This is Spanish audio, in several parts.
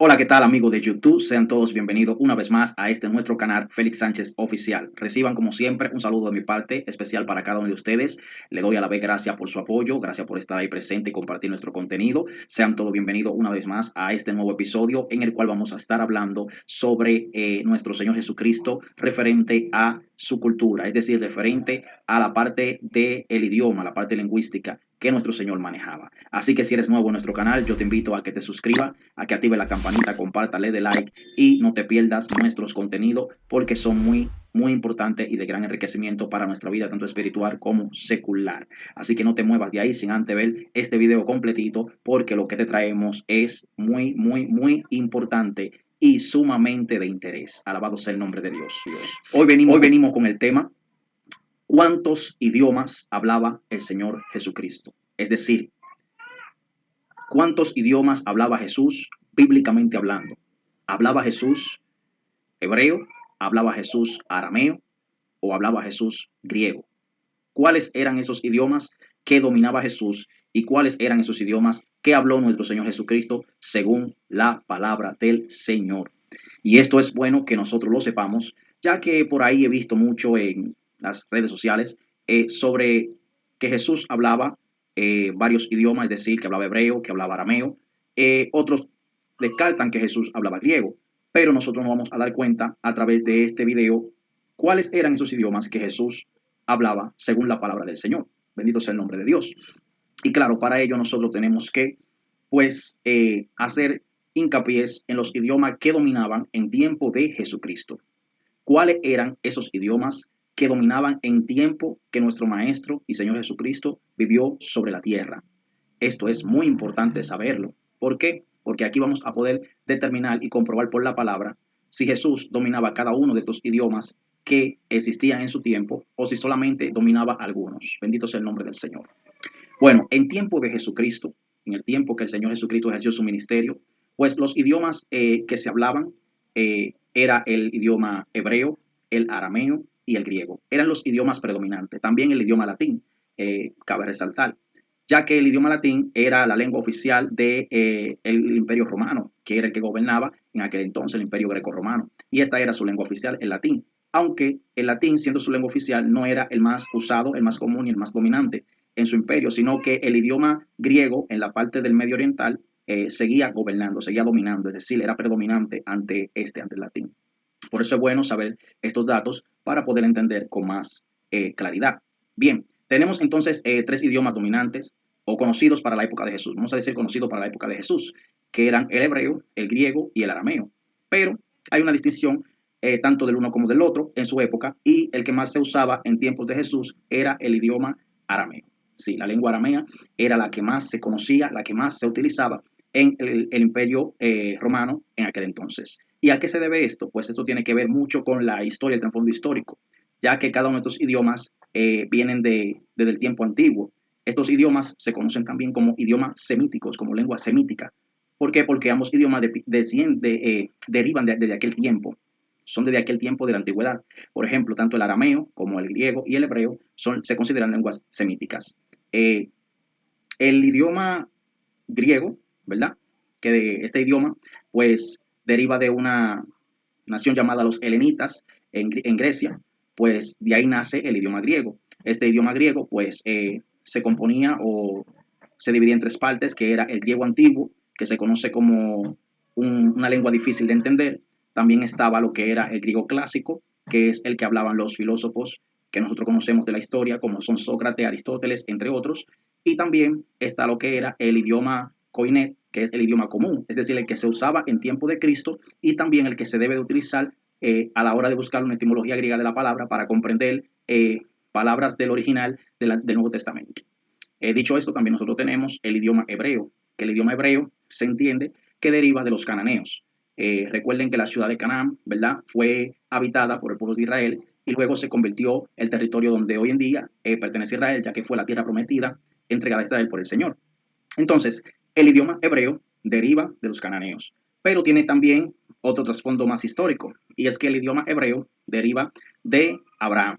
Hola, ¿qué tal amigos de YouTube? Sean todos bienvenidos una vez más a este nuestro canal Félix Sánchez Oficial. Reciban como siempre un saludo de mi parte especial para cada uno de ustedes. Le doy a la vez gracias por su apoyo, gracias por estar ahí presente y compartir nuestro contenido. Sean todos bienvenidos una vez más a este nuevo episodio en el cual vamos a estar hablando sobre nuestro Señor Jesucristo referente a su cultura, es decir, referente a la parte del idioma, la parte lingüística que nuestro Señor manejaba. Así que si eres nuevo en nuestro canal, yo te invito a que te suscribas, a que active la campanita, comparta, le dé like y no te pierdas nuestros contenidos porque son muy importantes y de gran enriquecimiento para nuestra vida, tanto espiritual como secular. Así que no te muevas de ahí sin antes ver este video completito porque lo que te traemos es muy importante y sumamente de interés. Alabado sea el nombre de Dios. Hoy venimos con el tema ¿cuántos idiomas hablaba el Señor Jesucristo? Es decir, ¿cuántos idiomas hablaba Jesús bíblicamente hablando? ¿Hablaba Jesús hebreo? ¿Hablaba Jesús arameo? ¿O hablaba Jesús griego? ¿Cuáles eran esos idiomas que dominaba Jesús y cuáles eran esos idiomas que habló nuestro Señor Jesucristo según la palabra del Señor? Y esto es bueno que nosotros lo sepamos, ya que por ahí he visto mucho en las redes sociales sobre que Jesús hablaba varios idiomas, es decir, que hablaba hebreo, que hablaba arameo. Otros descartan que Jesús hablaba griego, pero nosotros nos vamos a dar cuenta a través de este video cuáles eran esos idiomas que Jesús hablaba según la palabra del Señor. Bendito sea el nombre de Dios. Y claro, para ello nosotros tenemos que, pues, hacer hincapié en los idiomas que dominaban en tiempo de Jesucristo. ¿Cuáles eran esos idiomas que dominaban en tiempo que nuestro Maestro y Señor Jesucristo vivió sobre la tierra? Esto es muy importante saberlo. ¿Por qué? Porque aquí vamos a poder determinar y comprobar por la palabra si Jesús dominaba cada uno de estos idiomas que existían en su tiempo o si solamente dominaba algunos. Bendito sea el nombre del Señor. Bueno, en tiempo de Jesucristo, en el tiempo que el Señor Jesucristo ejerció su ministerio, pues los idiomas que se hablaban era el idioma hebreo, el arameo y el griego. Eran los idiomas predominantes. También el idioma latín, cabe resaltar, ya que el idioma latín era la lengua oficial del el Imperio Romano, que era el que gobernaba en aquel entonces el Imperio Greco-Romano. Y esta era su lengua oficial, el latín. Aunque el latín, siendo su lengua oficial, no era el más usado, el más común y el más dominante en su imperio, sino que el idioma griego en la parte del Medio Oriental seguía gobernando, seguía dominando, es decir, era predominante ante el latín. Por eso es bueno saber estos datos para poder entender con más claridad. Bien, tenemos entonces tres idiomas dominantes o conocidos para la época de Jesús. Vamos a decir conocidos para la época de Jesús, que eran el hebreo, el griego y el arameo. Pero hay una distinción tanto del uno como del otro en su época y el que más se usaba en tiempos de Jesús era el idioma arameo. Sí, la lengua aramea era la que más se conocía, la que más se utilizaba en el imperio romano en aquel entonces. ¿Y a qué se debe esto? Pues esto tiene que ver mucho con la historia, el trasfondo histórico, ya que cada uno de estos idiomas vienen desde el tiempo antiguo. Estos idiomas se conocen también como idiomas semíticos, como lengua semítica. ¿Por qué? Porque ambos idiomas derivan de aquel tiempo, son desde aquel tiempo de la antigüedad. Por ejemplo, tanto el arameo como el griego y el hebreo se consideran lenguas semíticas. Eh, el idioma griego, ¿verdad? Que de este idioma, pues deriva de una nación llamada los helenitas en Grecia, pues de ahí nace el idioma griego. Este idioma griego, pues se componía o se dividía en tres partes, que era el griego antiguo, que se conoce como una lengua difícil de entender. También estaba lo que era el griego clásico, que es el que hablaban los filósofos que nosotros conocemos de la historia, como son Sócrates, Aristóteles, entre otros. Y también está lo que era el idioma koiné, que es el idioma común, es decir, el que se usaba en tiempo de Cristo y también el que se debe de utilizar a la hora de buscar una etimología griega de la palabra para comprender palabras del original del Nuevo Testamento. Dicho esto, también nosotros tenemos el idioma hebreo, que el idioma hebreo se entiende que deriva de los cananeos. Recuerden que la ciudad de Canaán, ¿verdad?, fue habitada por el pueblo de Israel y luego se convirtió el territorio donde hoy en día pertenece a Israel, ya que fue la tierra prometida entregada a Israel por el Señor. Entonces, el idioma hebreo deriva de los cananeos, pero tiene también otro trasfondo más histórico, y es que el idioma hebreo deriva de Abraham.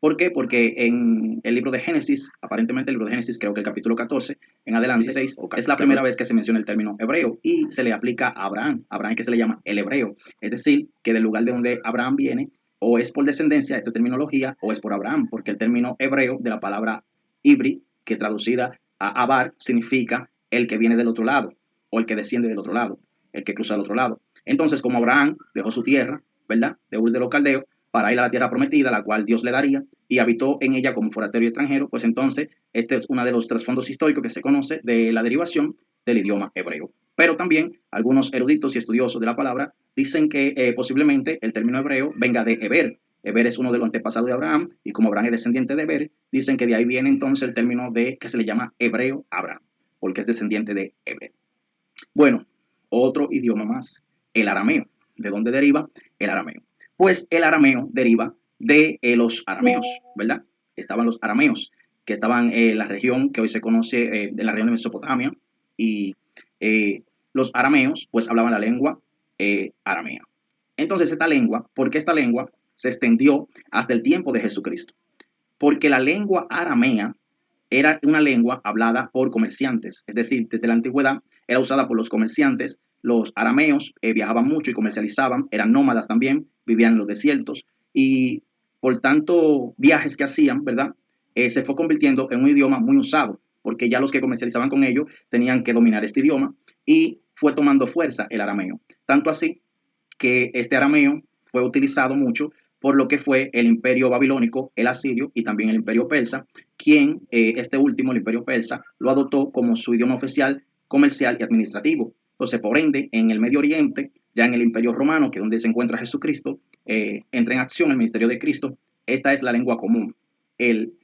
¿Por qué? Porque en el libro de Génesis, aparentemente el libro de Génesis, creo que el capítulo 14 en adelante, 16, es la primera vez que se menciona el término hebreo y se le aplica a Abraham. Abraham, que se le llama el hebreo. Es decir, que del lugar de donde Abraham viene, o es por descendencia, esta terminología, o es por Abraham, porque el término hebreo de la palabra ibri, que traducida a abar, significa el que viene del otro lado, o el que desciende del otro lado, el que cruza al otro lado. Entonces, como Abraham dejó su tierra, ¿verdad? De Ur de los Caldeos, para ir a la tierra prometida, la cual Dios le daría, y habitó en ella como forastero y extranjero, pues entonces este es uno de los trasfondos históricos que se conoce de la derivación del idioma hebreo. Pero también algunos eruditos y estudiosos de la palabra dicen que posiblemente el término hebreo venga de Heber. Heber es uno de los antepasados de Abraham, y como Abraham es descendiente de Heber, dicen que de ahí viene entonces el término de que se le llama hebreo Abraham, porque es descendiente de Heber. Bueno, otro idioma más, el arameo. ¿De dónde deriva el arameo? Pues el arameo deriva de los arameos, ¿verdad? Estaban los arameos, que estaban en la región que hoy se conoce, de la región de Mesopotamia, y los arameos, pues hablaban la lengua aramea. Entonces, esta lengua, ¿por qué esta lengua se extendió hasta el tiempo de Jesucristo? Porque la lengua aramea era una lengua hablada por comerciantes, es decir, desde la antigüedad era usada por los comerciantes. Los arameos viajaban mucho y comercializaban, eran nómadas también, vivían en los desiertos y por tanto viajes que hacían, ¿verdad? Se fue convirtiendo en un idioma muy usado, porque ya los que comercializaban con ellos tenían que dominar este idioma y fue tomando fuerza el arameo. Tanto así que este arameo fue utilizado mucho por lo que fue el imperio babilónico, el asirio y también el imperio persa, quien este último, el imperio persa, lo adoptó como su idioma oficial, comercial y administrativo. Entonces, por ende, en el Medio Oriente, ya en el imperio romano, que es donde se encuentra Jesucristo, entra en acción el ministerio de Cristo, esta es la lengua común, el,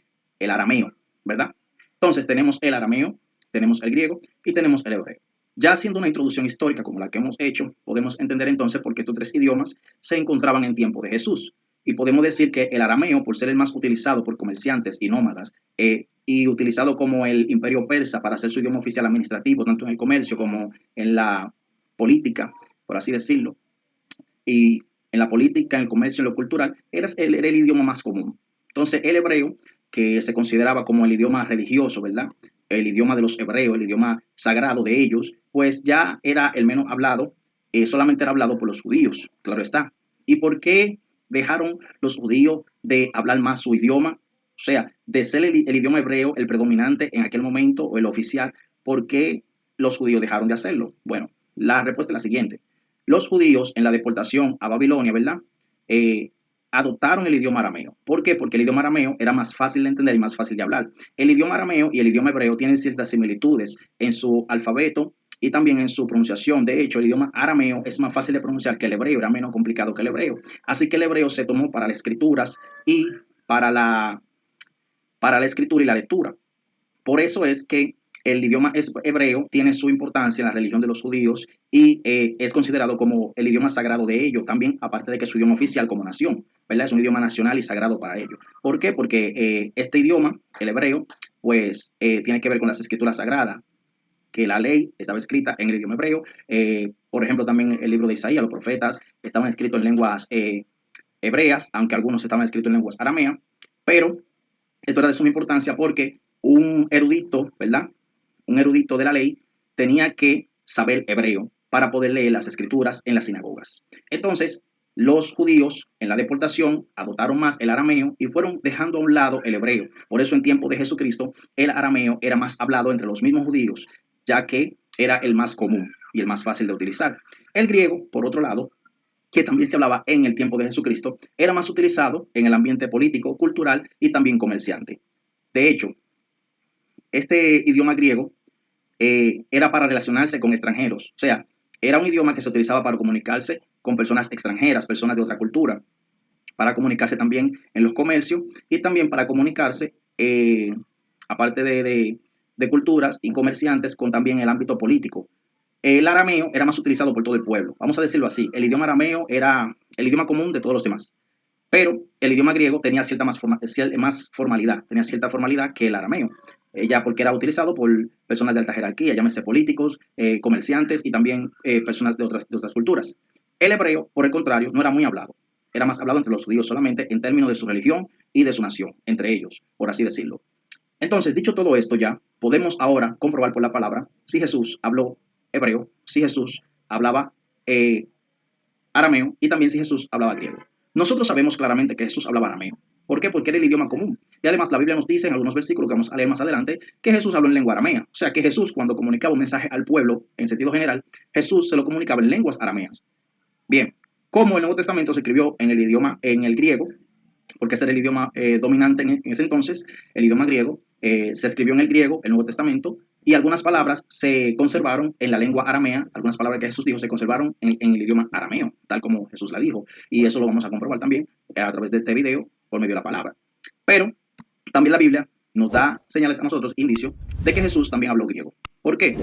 el arameo, ¿verdad? Entonces, tenemos el arameo, tenemos el griego y tenemos el hebreo. Ya haciendo una introducción histórica como la que hemos hecho, podemos entender entonces por qué estos tres idiomas se encontraban en tiempo de Jesús. Y podemos decir que el arameo, por ser el más utilizado por comerciantes y nómadas, y utilizado como el imperio persa para ser su idioma oficial administrativo, tanto en el comercio como en la política, por así decirlo, y en la política, en el comercio, en lo cultural, era el idioma más común. Entonces, el hebreo, que se consideraba como el idioma religioso, ¿verdad? El idioma de los hebreos, el idioma sagrado de ellos, pues ya era el menos hablado, solamente era hablado por los judíos, claro está. ¿Y por qué dejaron los judíos de hablar más su idioma? O sea, de ser el idioma hebreo el predominante en aquel momento o el oficial, ¿por qué los judíos dejaron de hacerlo? Bueno, la respuesta es la siguiente. Los judíos en la deportación a Babilonia, ¿verdad? Eh, adoptaron el idioma arameo. ¿Por qué? Porque el idioma arameo era más fácil de entender y más fácil de hablar. El idioma arameo y el idioma hebreo tienen ciertas similitudes en su alfabeto y también en su pronunciación. De hecho, el idioma arameo es más fácil de pronunciar que el hebreo, era menos complicado que el hebreo. Así que el hebreo se tomó para las escrituras y para la, para la escritura y la lectura. Por eso es que el idioma hebreo tiene su importancia en la religión de los judíos y es considerado como el idioma sagrado de ellos, también aparte de que es su idioma oficial como nación, ¿verdad? Es un idioma nacional y sagrado para ellos. ¿Por qué? Porque este idioma, el hebreo, pues tiene que ver con las escrituras sagradas, que la ley estaba escrita en el idioma hebreo. Por ejemplo, también el libro de Isaías, los profetas estaban escritos en lenguas hebreas, aunque algunos estaban escritos en lenguas arameas, pero esto era de suma importancia porque un erudito, ¿verdad? Un erudito de la ley tenía que saber hebreo para poder leer las escrituras en las sinagogas. Entonces, los judíos en la deportación adoptaron más el arameo y fueron dejando a un lado el hebreo. Por eso en tiempo de Jesucristo el arameo era más hablado entre los mismos judíos, ya que era el más común y el más fácil de utilizar. El griego, por otro lado, que también se hablaba en el tiempo de Jesucristo, era más utilizado en el ambiente político, cultural y también comerciante. De hecho, este idioma griego era para relacionarse con extranjeros, o sea, era un idioma que se utilizaba para comunicarse con personas extranjeras, personas de otra cultura, para comunicarse también en los comercios y también para comunicarse, aparte de culturas y comerciantes, con también el ámbito político. El arameo era más utilizado por todo el pueblo, vamos a decirlo así. El idioma arameo era el idioma común de todos los demás, pero el idioma griego tenía más formalidad, tenía cierta formalidad que el arameo, ya porque era utilizado por personas de alta jerarquía, llámese políticos, comerciantes y también personas de otras culturas. El hebreo, por el contrario, no era muy hablado. era más hablado entre los judíos solamente en términos de su religión y de su nación, entre ellos, por así decirlo. Entonces, dicho todo esto ya, podemos ahora comprobar por la palabra si Jesús habló hebreo, si Jesús hablaba eh, arameo y también si Jesús hablaba griego. Nosotros sabemos claramente que Jesús hablaba arameo. ¿Por qué? Porque era el idioma común. Y además la Biblia nos dice en algunos versículos que vamos a leer más adelante que Jesús habló en lengua aramea. O sea que Jesús, cuando comunicaba un mensaje al pueblo en sentido general, Jesús se lo comunicaba en lenguas arameas. Bien, como el Nuevo Testamento se escribió en el idioma, en el griego, porque ese era el idioma dominante en ese entonces, el idioma griego, se escribió en el griego, el Nuevo Testamento, y algunas palabras se conservaron en la lengua aramea, algunas palabras que Jesús dijo se conservaron en el idioma arameo, tal como Jesús la dijo, y eso lo vamos a comprobar también a través de este video por medio de la palabra. Pero también la Biblia nos da señales a nosotros, indicios, de que Jesús también habló griego. ¿Por qué?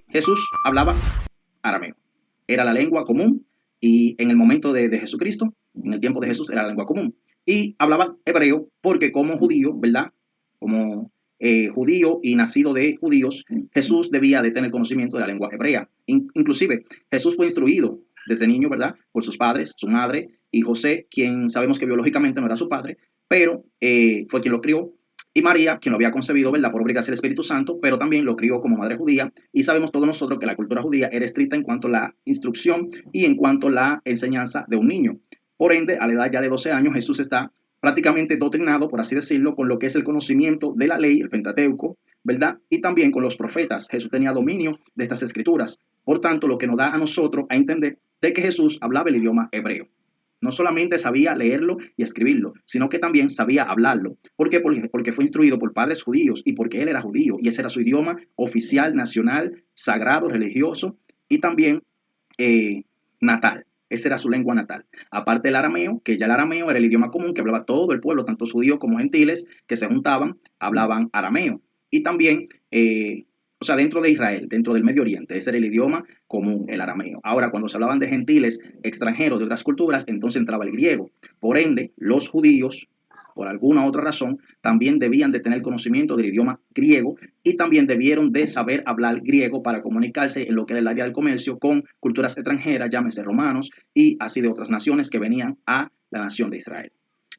Jesús hablaba arameo, era la lengua común, y en el momento de Jesucristo, en el tiempo de Jesús, era la lengua común. Y hablaba hebreo porque como judío, ¿verdad? Como judío y nacido de judíos, Jesús debía de tener conocimiento de la lengua hebrea. Inclusive, Jesús fue instruido desde niño, ¿verdad? Por sus padres, su madre y José, quien sabemos que biológicamente no era su padre, pero fue quien lo crió. Y María, quien lo había concebido, ¿verdad? Por obligación del Espíritu Santo, pero también lo crió como madre judía. Y sabemos todos nosotros que la cultura judía era estricta en cuanto a la instrucción y en cuanto a la enseñanza de un niño. Por ende, a la edad ya de 12 años, Jesús está prácticamente doctrinado, por así decirlo, con lo que es el conocimiento de la ley, el Pentateuco, ¿verdad? Y también con los profetas. Jesús tenía dominio de estas escrituras. Por tanto, lo que nos da a nosotros a entender de que Jesús hablaba el idioma hebreo. No solamente sabía leerlo y escribirlo, sino que también sabía hablarlo. ¿Por qué? Porque fue instruido por padres judíos y porque él era judío y ese era su idioma oficial, nacional, sagrado, religioso y también natal. Esa era su lengua natal. Aparte del arameo, que ya el arameo era el idioma común que hablaba todo el pueblo, tanto judíos como gentiles, que se juntaban, hablaban arameo. Y también, o sea, dentro de Israel, dentro del Medio Oriente, ese era el idioma común, el arameo. Ahora, cuando se hablaban de gentiles extranjeros de otras culturas, entonces entraba el griego. Por ende, los judíos, por alguna otra razón, también debían de tener conocimiento del idioma griego y también debieron de saber hablar griego para comunicarse en lo que era el área del comercio con culturas extranjeras, llámese romanos y así de otras naciones que venían a la nación de Israel.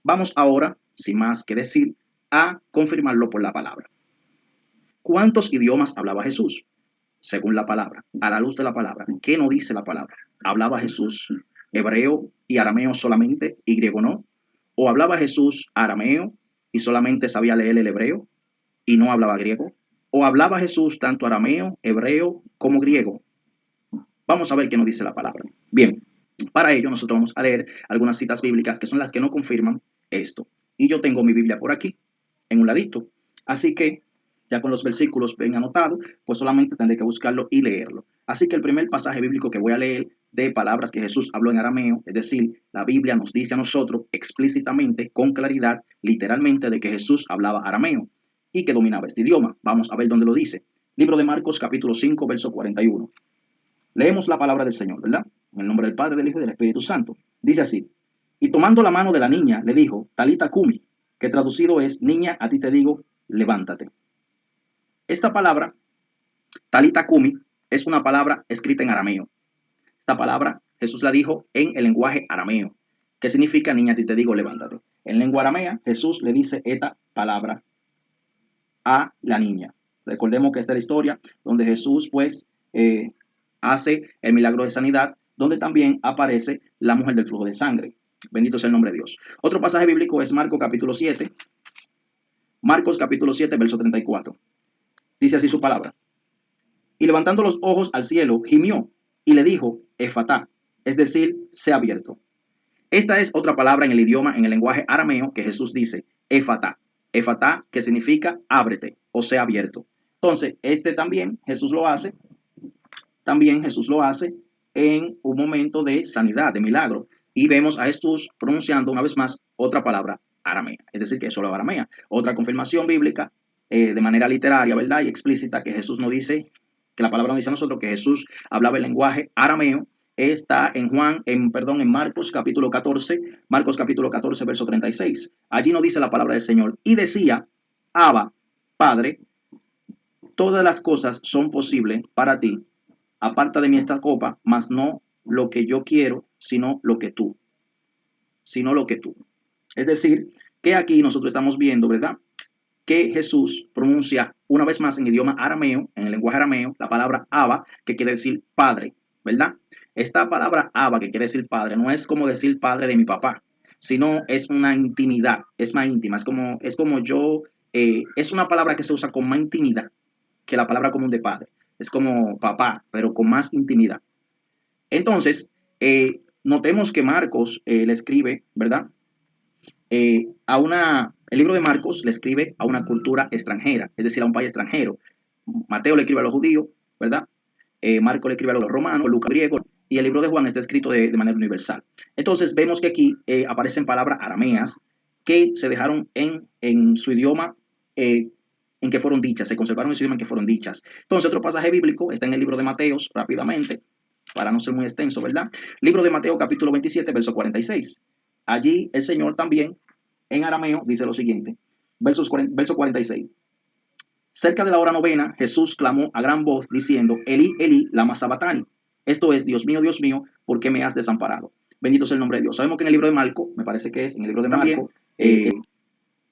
Vamos ahora, sin más que decir, a confirmarlo por la palabra. ¿Cuántos idiomas hablaba Jesús? Según la palabra, a la luz de la palabra. ¿Qué nos dice la palabra? ¿Hablaba Jesús hebreo y arameo solamente y griego no? ¿O hablaba Jesús arameo y solamente sabía leer el hebreo y no hablaba griego? ¿O hablaba Jesús tanto arameo, hebreo como griego? Vamos a ver qué nos dice la palabra. Bien, para ello nosotros vamos a leer algunas citas bíblicas que son las que nos confirman esto. Y yo tengo mi Biblia por aquí, en un ladito. Así que ya con los versículos bien anotados, pues solamente tendré que buscarlo y leerlo. Así que el primer pasaje bíblico que voy a leer de palabras que Jesús habló en arameo, es decir, la Biblia nos dice a nosotros explícitamente, con claridad, literalmente, de que Jesús hablaba arameo y que dominaba este idioma. Vamos a ver dónde lo dice. Libro de Marcos, capítulo 5, verso 41. Leemos la palabra del Señor, ¿verdad? En el nombre del Padre, del Hijo y del Espíritu Santo. Dice así: y tomando la mano de la niña, le dijo, Talita Cumi, que traducido es, niña, a ti te digo, levántate. Esta palabra, Talita Cumi, es una palabra escrita en arameo. Esta palabra Jesús la dijo en el lenguaje arameo, que significa, niña, a ti te digo, levántate. En lengua aramea, Jesús le dice esta palabra a la niña. Recordemos que esta es la historia donde Jesús, pues, hace el milagro de sanidad, donde también aparece la mujer del flujo de sangre. Bendito sea el nombre de Dios. Otro pasaje bíblico es Marcos capítulo 7. Marcos capítulo 7, verso 34. Dice así su palabra. Y levantando los ojos al cielo, gimió y le dijo, Efatá, es decir, sea abierto. Esta es otra palabra en el idioma, en el lenguaje arameo, que Jesús dice, Efatá. Efatá, que significa ábrete o sea abierto. Entonces, este también Jesús lo hace. También Jesús lo hace en un momento de sanidad, de milagro. Y vemos a Jesús pronunciando una vez más otra palabra aramea. Es decir, que es solo aramea. Otra confirmación bíblica de manera literaria, ¿verdad? Y explícita que Jesús nos dice, que la palabra nos dice a nosotros que Jesús hablaba el lenguaje arameo. Está en en Marcos capítulo 14, verso 36. Allí nos dice la palabra del Señor. Y decía, Abba, Padre, todas las cosas son posibles para ti. Aparta de mí esta copa, mas no lo que yo quiero, sino lo que tú. sino lo que tú. Es decir, que aquí nosotros estamos viendo, ¿verdad?, que Jesús pronuncia una vez más en idioma arameo, en el lenguaje arameo, la palabra Abba, que quiere decir padre, ¿verdad? Esta palabra Abba, que quiere decir padre, no es como decir padre de mi papá, sino es una intimidad, es más íntima, es como yo, es una palabra que se usa con más intimidad que la palabra común de padre. Es como papá, pero con más intimidad. Entonces, notemos que Marcos le escribe, ¿verdad? El libro de Marcos le escribe a una cultura extranjera, es decir, a un país extranjero. Mateo le escribe a los judíos, ¿verdad? Marcos le escribe a los romanos, Lucas griego, y el libro de Juan está escrito de manera universal. Entonces vemos que aquí aparecen palabras arameas que se dejaron en su idioma en que fueron dichas, se conservaron en su idioma en que fueron dichas. Entonces otro pasaje bíblico está en el libro de Mateos, rápidamente, para no ser muy extenso, ¿verdad? Libro de Mateo capítulo 27, verso 46. Allí el Señor también, en arameo, dice lo siguiente, verso 46. Cerca de la hora novena, Jesús clamó a gran voz diciendo, Elí, Elí, lama sabatani. Esto es, Dios mío, ¿por qué me has desamparado? Bendito sea el nombre de Dios. Sabemos que en el libro de Marco, me parece que es en el libro de Marco,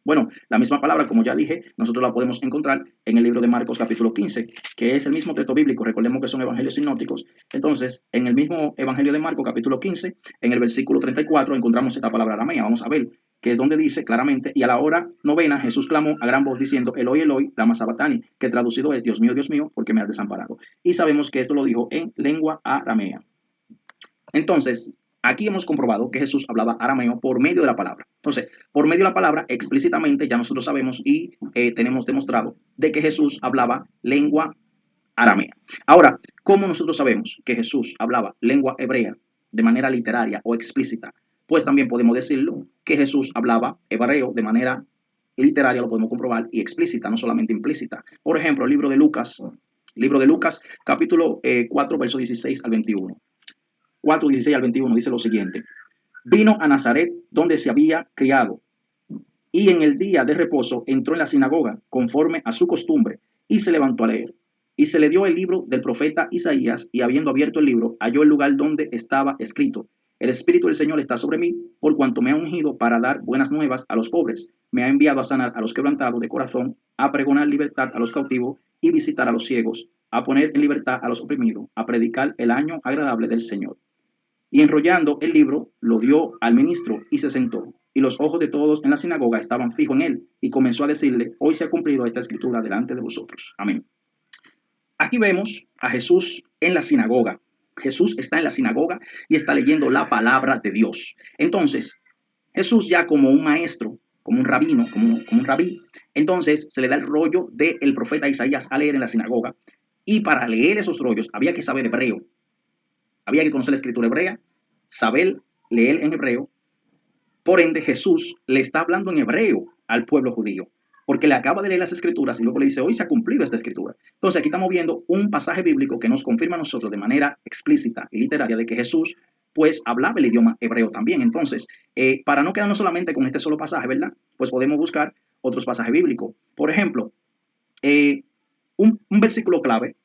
bueno, la misma palabra, como ya dije, nosotros la podemos encontrar en el libro de Marcos capítulo 15, que es el mismo texto bíblico. Recordemos que son evangelios sinópticos. Entonces, en el mismo evangelio de Marcos capítulo 15, en el versículo 34, encontramos esta palabra aramea. Vamos a ver, que es donde dice claramente, y a la hora novena Jesús clamó a gran voz diciendo, Eloi, Eloi, lama sabatani, que traducido es, Dios mío, ¿por qué me has desamparado? Y sabemos que esto lo dijo en lengua aramea. Entonces, aquí hemos comprobado que Jesús hablaba arameo por medio de la palabra. Entonces, por medio de la palabra, explícitamente ya nosotros sabemos y tenemos demostrado de que Jesús hablaba lengua aramea. Ahora, ¿cómo nosotros sabemos que Jesús hablaba lengua hebrea de manera literaria o explícita? Pues también podemos decirlo que Jesús hablaba hebreo de manera literaria, lo podemos comprobar, y explícita, no solamente implícita. Por ejemplo, el libro de Lucas, capítulo 4, verso 16 al 21. 4, 16 al 21 dice lo siguiente. Vino a Nazaret, donde se había criado, y en el día de reposo entró en la sinagoga, conforme a su costumbre, y se levantó a leer. Y se le dio el libro del profeta Isaías, y habiendo abierto el libro, halló el lugar donde estaba escrito, el Espíritu del Señor está sobre mí, por cuanto me ha ungido para dar buenas nuevas a los pobres. Me ha enviado a sanar a los quebrantados de corazón, a pregonar libertad a los cautivos y visitar a los ciegos, a poner en libertad a los oprimidos, a predicar el año agradable del Señor. Y enrollando el libro, lo dio al ministro y se sentó. Y los ojos de todos en la sinagoga estaban fijos en él. Y comenzó a decirle, hoy se ha cumplido esta escritura delante de vosotros. Amén. Aquí vemos a Jesús en la sinagoga. Jesús está en la sinagoga y está leyendo la palabra de Dios. Entonces, Jesús ya como un maestro, como un rabino, como un rabí, entonces se le da el rollo del profeta Isaías a leer en la sinagoga. Y para leer esos rollos había que saber hebreo. Había que conocer la escritura hebrea, saber leer en hebreo. Por ende, Jesús le está hablando en hebreo al pueblo judío, porque le acaba de leer las escrituras y luego le dice, hoy se ha cumplido esta escritura. Entonces aquí estamos viendo un pasaje bíblico que nos confirma a nosotros de manera explícita y literaria de que Jesús pues hablaba el idioma hebreo también. Entonces, para no quedarnos solamente con este solo pasaje, ¿verdad? Pues podemos buscar otros pasajes bíblicos. Por ejemplo, un versículo clave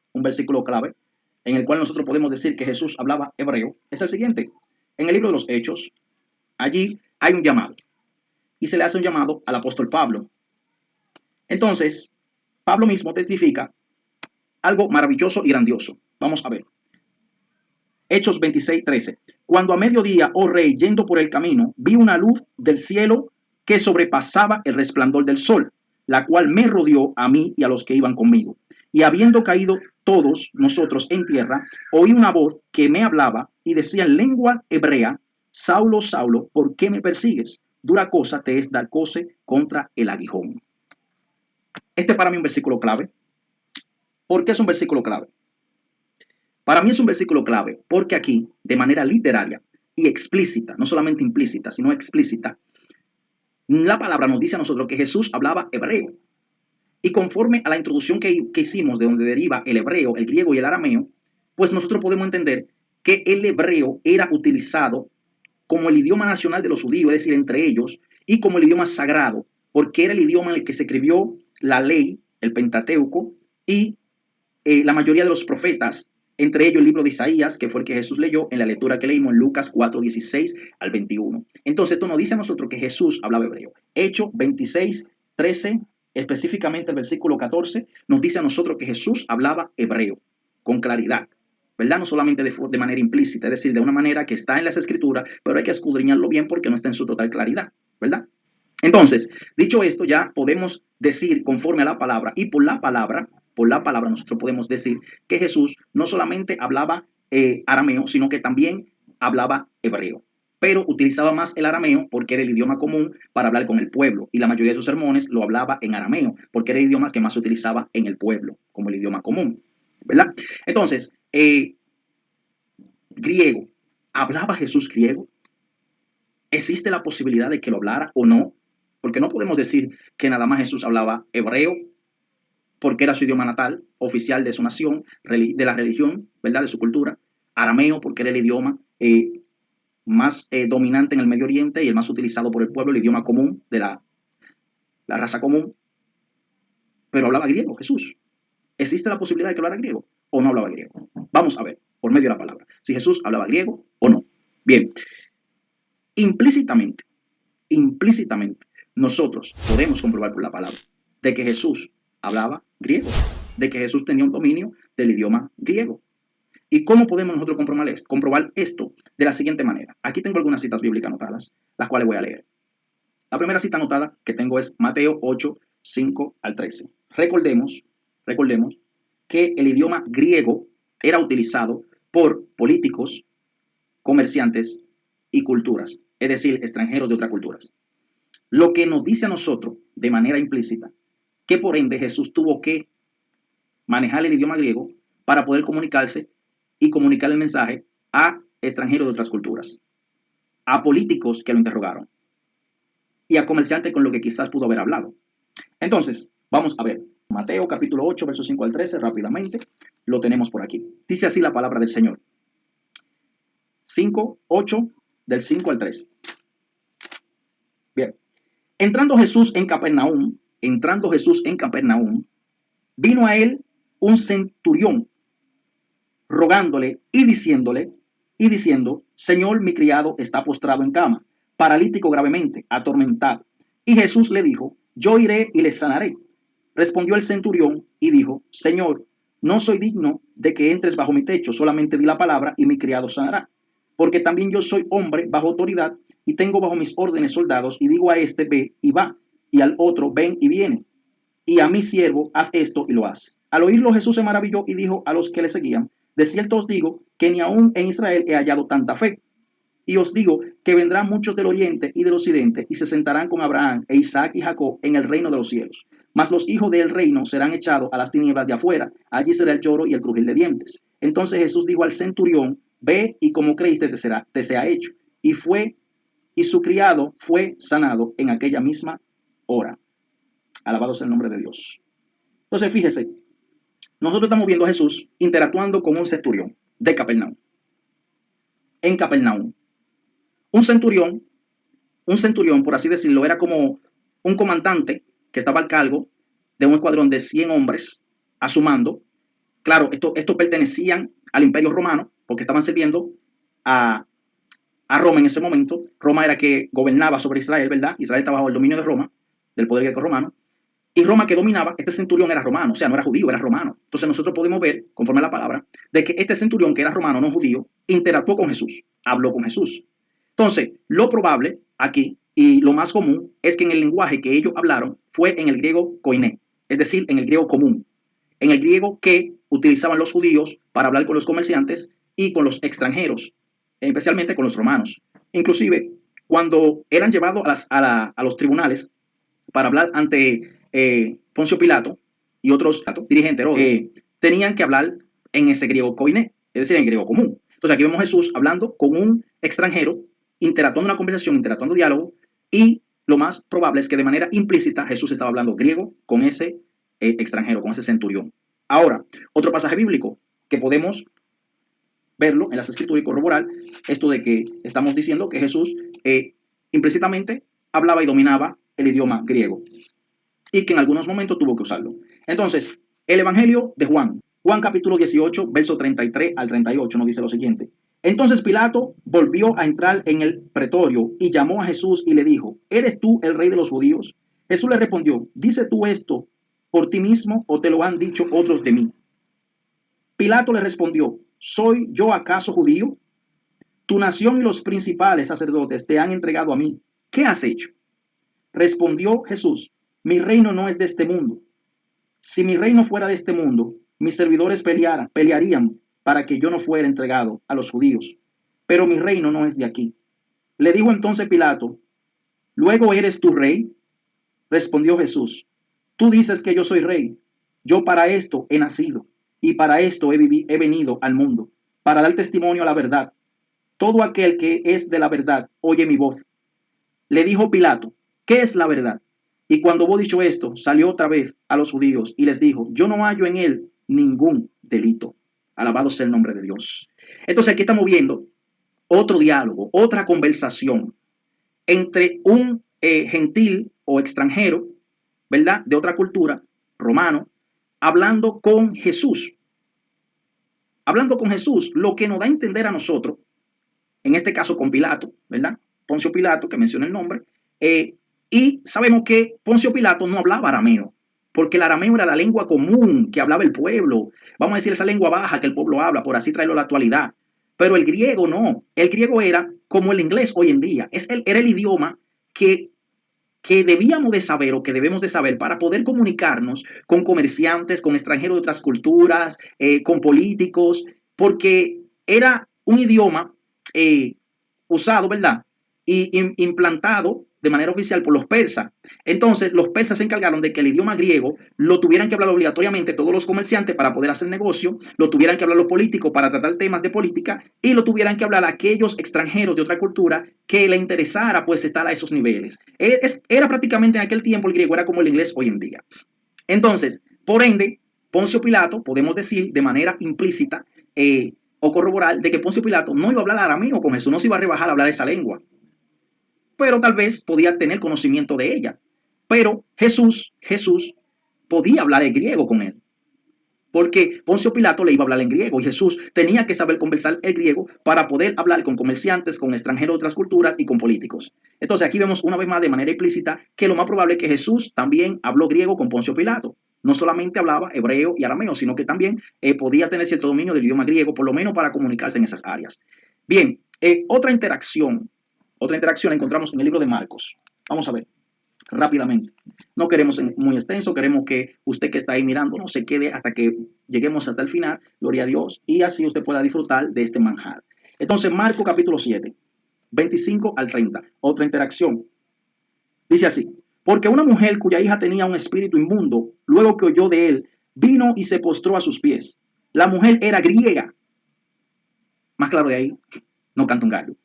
en el cual nosotros podemos decir que Jesús hablaba hebreo, es el siguiente. En el libro de los Hechos, allí hay un llamado y se le hace un llamado al apóstol Pablo. Entonces, Pablo mismo testifica algo maravilloso y grandioso. Vamos a ver. Hechos 26:13. Cuando a mediodía, oh rey, yendo por el camino, vi una luz del cielo que sobrepasaba el resplandor del sol, la cual me rodeó a mí y a los que iban conmigo. Y habiendo caído todos nosotros en tierra, oí una voz que me hablaba y decía en lengua hebrea, Saulo, Saulo, ¿por qué me persigues? Dura cosa te es dar coce contra el aguijón. Este para mí es un versículo clave. ¿Por qué es un versículo clave? Para mí es un versículo clave porque aquí, de manera literaria y explícita, no solamente implícita, sino explícita, la palabra nos dice a nosotros que Jesús hablaba hebreo. Y conforme a la introducción que hicimos de donde deriva el hebreo, el griego y el arameo, pues nosotros podemos entender que el hebreo era utilizado como el idioma nacional de los judíos, es decir, entre ellos, y como el idioma sagrado, porque era el idioma en el que se escribió la ley, el Pentateuco, y la mayoría de los profetas Entre ellos el libro de Isaías, que fue el que Jesús leyó en la lectura que leímos en Lucas 4:16 al 21. Entonces esto nos dice a nosotros que Jesús hablaba hebreo. Hechos 26:13, específicamente el versículo 14, nos dice a nosotros que Jesús hablaba hebreo con claridad, ¿verdad? No solamente de manera implícita, es decir, de una manera que está en las escrituras, pero hay que escudriñarlo bien porque no está en su total claridad, ¿verdad? Entonces, dicho esto, ya podemos decir conforme a la palabra y por la palabra nosotros podemos decir que Jesús no solamente hablaba arameo, sino que también hablaba hebreo. Pero utilizaba más el arameo porque era el idioma común para hablar con el pueblo. Y la mayoría de sus sermones lo hablaba en arameo porque era el idioma que más se utilizaba en el pueblo, como el idioma común, ¿verdad? Entonces, griego. ¿Hablaba Jesús griego? ¿Existe la posibilidad de que lo hablara o no? Porque no podemos decir que nada más Jesús hablaba hebreo porque era su idioma natal, oficial de su nación, de la religión, ¿verdad? De su cultura. Arameo porque era el idioma más dominante en el Medio Oriente y el más utilizado por el pueblo, el idioma común de la raza común. Pero hablaba griego Jesús. ¿Existe la posibilidad de que hablara griego o no hablaba griego? Vamos a ver, por medio de la palabra, si Jesús hablaba griego o no. Bien, implícitamente, nosotros podemos comprobar por la palabra de que Jesús hablaba griego, de que Jesús tenía un dominio del idioma griego. ¿Y cómo podemos nosotros comprobar esto? De la siguiente manera. Aquí tengo algunas citas bíblicas anotadas, las cuales voy a leer. La primera cita anotada que tengo es Mateo 8, 5 al 13. Recordemos que el idioma griego era utilizado por políticos, comerciantes y culturas, es decir, extranjeros de otras culturas. Lo que nos dice a nosotros de manera implícita que por ende Jesús tuvo que manejar el idioma griego para poder comunicarse y comunicar el mensaje a extranjeros de otras culturas, a políticos que lo interrogaron y a comerciantes con lo que quizás pudo haber hablado. Entonces, vamos a ver Mateo capítulo 8, versos 5 al 13, rápidamente, lo tenemos por aquí. Dice así la palabra del Señor. 8, del 5 al 13. Bien. Entrando Jesús en Capernaum, vino a él un centurión rogándole y diciendo, Señor, mi criado está postrado en cama, paralítico gravemente, atormentado. Y Jesús le dijo, yo iré y le sanaré. Respondió el centurión y dijo, Señor, no soy digno de que entres bajo mi techo, solamente di la palabra y mi criado sanará. Porque también yo soy hombre bajo autoridad y tengo bajo mis órdenes soldados y digo a este, ve y va, y al otro, ven y viene. Y a mi siervo, haz esto y lo hace. Al oírlo Jesús se maravilló y dijo a los que le seguían, de cierto os digo que ni aún en Israel he hallado tanta fe. Y os digo que vendrán muchos del oriente y del occidente y se sentarán con Abraham e Isaac y Jacob en el reino de los cielos. Mas los hijos del reino serán echados a las tinieblas de afuera. Allí será el lloro y el crujir de dientes. Entonces Jesús dijo al centurión, ve y como creíste te sea hecho. Y fue, y su criado fue sanado en aquella misma hora. Alabado sea el nombre de Dios. Entonces fíjese, nosotros estamos viendo a Jesús interactuando con un centurión de Capernaum. En Capernaum. Un centurión, por así decirlo, era como un comandante que estaba al cargo de un escuadrón de 100 hombres a su mando. Claro, estos pertenecían al Imperio Romano porque estaban sirviendo a Roma en ese momento. Roma era que gobernaba sobre Israel, ¿verdad? Israel estaba bajo el dominio de Roma, del poder greco-romano. Y Roma que dominaba, este centurión era romano, o sea, no era judío, era romano. Entonces nosotros podemos ver, conforme a la palabra, de que este centurión que era romano, no judío, interactuó con Jesús, habló con Jesús. Entonces, lo probable aquí y lo más común es que en el lenguaje que ellos hablaron fue en el griego koiné, es decir, en el griego común, en el griego que utilizaban los judíos para hablar con los comerciantes y con los extranjeros, especialmente con los romanos. Inclusive, cuando eran llevados a los tribunales para hablar ante Poncio Pilato y otros dirigentes tenían que hablar en ese griego koiné, es decir, en griego común. Entonces aquí vemos a Jesús hablando con un extranjero, interactuando una conversación, interactuando diálogo, y lo más probable es que de manera implícita Jesús estaba hablando griego con ese extranjero, con ese centurión. Ahora, otro pasaje bíblico que podemos verlo en las escrituras y corroborar esto de que estamos diciendo que Jesús implícitamente hablaba y dominaba el idioma griego y que en algunos momentos tuvo que usarlo. Entonces, el Evangelio de Juan, Juan capítulo 18, verso 33 al 38 nos dice lo siguiente. Entonces Pilato volvió a entrar en el pretorio y llamó a Jesús y le dijo, ¿eres tú el rey de los judíos? Jesús le respondió, ¿dices tú esto por ti mismo o te lo han dicho otros de mí? Pilato le respondió, ¿soy yo acaso judío? Tu nación y los principales sacerdotes te han entregado a mí. ¿Qué has hecho? Respondió Jesús, mi reino no es de este mundo. Si mi reino fuera de este mundo, mis servidores pelearían para que yo no fuera entregado a los judíos. Pero mi reino no es de aquí. Le dijo entonces Pilato, ¿luego eres tu rey? Respondió Jesús, tú dices que yo soy rey. Yo para esto he nacido y para esto he venido al mundo, para dar testimonio a la verdad. Todo aquel que es de la verdad oye mi voz. Le dijo Pilato, ¿qué es la verdad? Y cuando hubo dicho esto, salió otra vez a los judíos y les dijo, yo no hallo en él ningún delito. Alabado sea el nombre de Dios. Entonces aquí estamos viendo otro diálogo, otra conversación entre un gentil o extranjero, ¿verdad? De otra cultura, romano, hablando con Jesús. Hablando con Jesús, lo que nos da a entender a nosotros, en este caso con Pilato, ¿verdad? Poncio Pilato, que menciona el nombre, y sabemos que Poncio Pilato no hablaba arameo, porque el arameo era la lengua común que hablaba el pueblo, vamos a decir esa lengua baja que el pueblo habla, por así traerlo a la actualidad. Pero el griego no, el griego era como el inglés hoy en día, era el idioma que debíamos de saber o que debemos de saber para poder comunicarnos con comerciantes, con extranjeros de otras culturas, con políticos, porque era un idioma eh, usado, ¿verdad? Y implantado de manera oficial por los persas. Entonces, los persas se encargaron de que el idioma griego lo tuvieran que hablar obligatoriamente todos los comerciantes para poder hacer negocio, lo tuvieran que hablar los políticos para tratar temas de política y lo tuvieran que hablar aquellos extranjeros de otra cultura que le interesara pues estar a esos niveles. Era prácticamente en aquel tiempo el griego era como el inglés hoy en día. Entonces, por ende, Poncio Pilato, podemos decir de manera implícita o corroborar de que Poncio Pilato no iba a hablar arameo con Jesús, no se iba a rebajar a hablar esa lengua, pero tal vez podía tener conocimiento de ella. Pero Jesús podía hablar el griego con él, porque Poncio Pilato le iba a hablar en griego y Jesús tenía que saber conversar el griego para poder hablar con comerciantes, con extranjeros de otras culturas y con políticos. Entonces aquí vemos una vez más de manera implícita que lo más probable es que Jesús también habló griego con Poncio Pilato. No solamente hablaba hebreo y arameo, sino que también podía tener cierto dominio del idioma griego, por lo menos para comunicarse en esas áreas. Bien, otra interacción la encontramos en el libro de Marcos. Vamos a ver rápidamente. No queremos muy extenso, queremos que usted que está ahí mirando no se quede hasta que lleguemos hasta el final, gloria a Dios, y así usted pueda disfrutar de este manjar. Entonces, Marcos capítulo 7, 25 al 30, otra interacción. Dice así, porque una mujer cuya hija tenía un espíritu inmundo, luego que oyó de él, vino y se postró a sus pies. La mujer era griega. Más claro de ahí, no canta un gallo.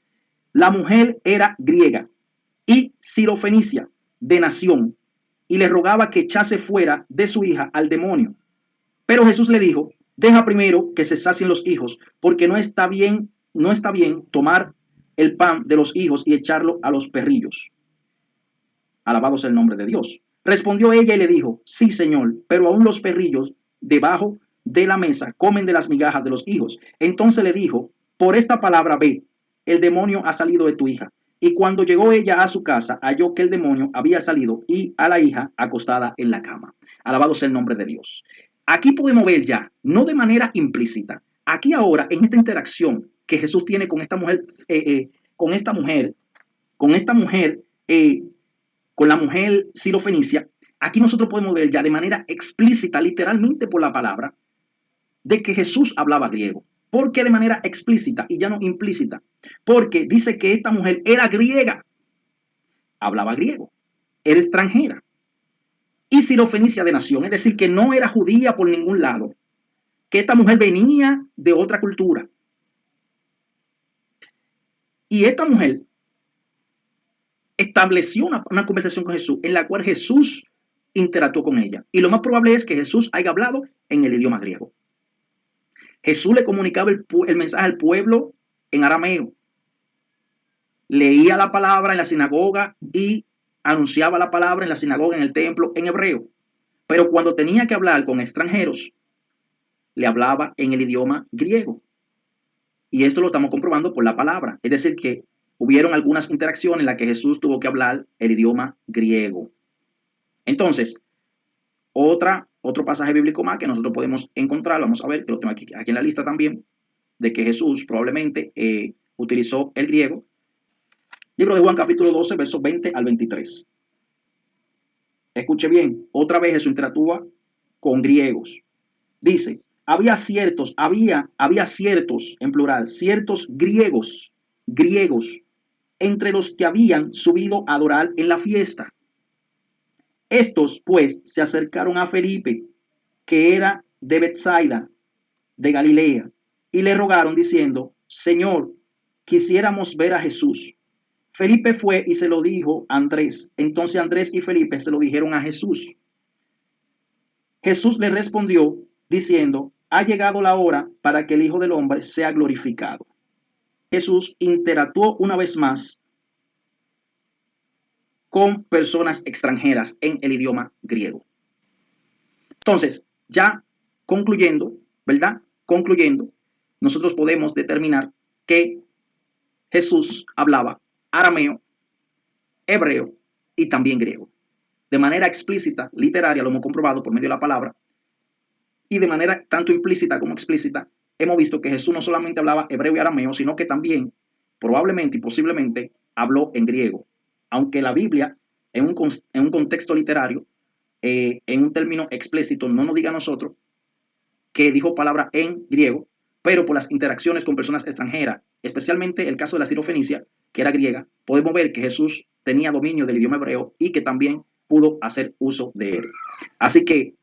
La mujer era griega y sirofenicia de nación, y le rogaba que echase fuera de su hija al demonio. Pero Jesús le dijo, deja primero que se sacien los hijos, porque no está bien tomar el pan de los hijos y echarlo a los perrillos. Alabado sea el nombre de Dios. Respondió ella y le dijo, sí, Señor, pero aún los perrillos debajo de la mesa comen de las migajas de los hijos. Entonces le dijo, por esta palabra ve, el demonio ha salido de tu hija. Y cuando llegó ella a su casa, halló que el demonio había salido y a la hija acostada en la cama. Alabado sea el nombre de Dios. Aquí podemos ver ya, no de manera implícita, aquí ahora en esta interacción que Jesús tiene con esta mujer, con esta mujer, con esta mujer, con la mujer sirofenicia, aquí nosotros podemos ver ya de manera explícita, literalmente por la palabra, de que Jesús hablaba griego. ¿Por qué de manera explícita y ya no implícita? Porque dice que esta mujer era griega, hablaba griego, era extranjera y sirofenicia de nación, es decir, que no era judía por ningún lado, que esta mujer venía de otra cultura. Y esta mujer estableció una conversación con Jesús en la cual Jesús interactuó con ella. Y lo más probable es que Jesús haya hablado en el idioma griego. Jesús le comunicaba el mensaje al pueblo en arameo. Leía la palabra en la sinagoga y anunciaba la palabra en la sinagoga, en el templo, en hebreo. Pero cuando tenía que hablar con extranjeros, le hablaba en el idioma griego. Y esto lo estamos comprobando por la palabra. Es decir, que hubieron algunas interacciones en las que Jesús tuvo que hablar el idioma griego. Entonces, otro pasaje bíblico más que nosotros podemos encontrar, vamos a ver, que lo tengo aquí en la lista también, de que Jesús probablemente utilizó el griego. Libro de Juan capítulo 12, versos 20 al 23. Escuche bien, otra vez Jesús interactúa con griegos. Dice, había ciertos, en plural, ciertos griegos, entre los que habían subido a adorar en la fiesta. Estos, pues, se acercaron a Felipe, que era de Betsaida, de Galilea, y le rogaron diciendo, Señor, quisiéramos ver a Jesús. Felipe fue y se lo dijo a Andrés. Entonces Andrés y Felipe se lo dijeron a Jesús. Jesús le respondió diciendo, ha llegado la hora para que el Hijo del Hombre sea glorificado. Jesús interactuó una vez más con personas extranjeras en el idioma griego. Entonces, ya concluyendo, ¿verdad? Concluyendo, nosotros podemos determinar que Jesús hablaba arameo, hebreo y también griego. De manera explícita, literaria, lo hemos comprobado por medio de la palabra, y de manera tanto implícita como explícita, hemos visto que Jesús no solamente hablaba hebreo y arameo, sino que también, probablemente y posiblemente, habló en griego. Aunque la Biblia, en un contexto literario, en un término explícito, no nos diga a nosotros que dijo palabra en griego, pero por las interacciones con personas extranjeras, especialmente el caso de la sirofenicia, que era griega, podemos ver que Jesús tenía dominio del idioma hebreo y que también pudo hacer uso de él. Así que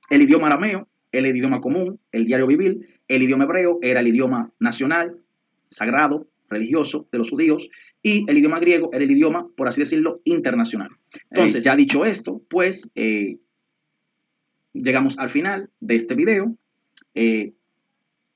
el idioma arameo, el idioma común, el diario vivir, el idioma hebreo era el idioma nacional, sagrado, religioso de los judíos, y el idioma griego era el idioma, por así decirlo, internacional. Entonces, ya dicho esto, pues llegamos al final de este video. Le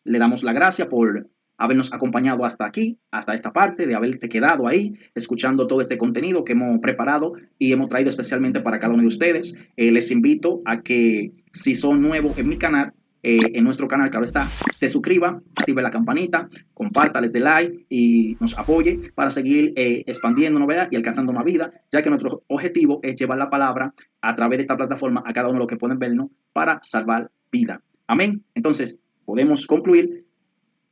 damos la gracia por habernos acompañado hasta aquí, hasta esta parte, de haberte quedado ahí, escuchando todo este contenido que hemos preparado y hemos traído especialmente para cada uno de ustedes. Les invito a que, si son nuevos en mi canal, en nuestro canal, claro está, se suscriba, active la campanita, comparta, les dé like y nos apoye para seguir expandiéndonos, ¿verdad? Y alcanzando más vida, ya que nuestro objetivo es llevar la palabra a través de esta plataforma a cada uno de los que pueden vernos para salvar vida. Amén. Entonces, podemos concluir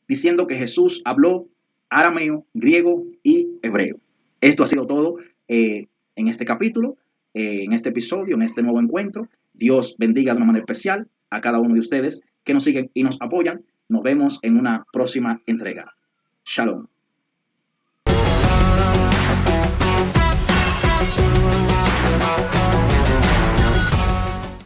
diciendo que Jesús habló arameo, griego y hebreo. Esto ha sido todo en este capítulo, en este episodio, en este nuevo encuentro. Dios bendiga de una manera especial a cada uno de ustedes que nos siguen y nos apoyan. Nos vemos en una próxima entrega. Shalom.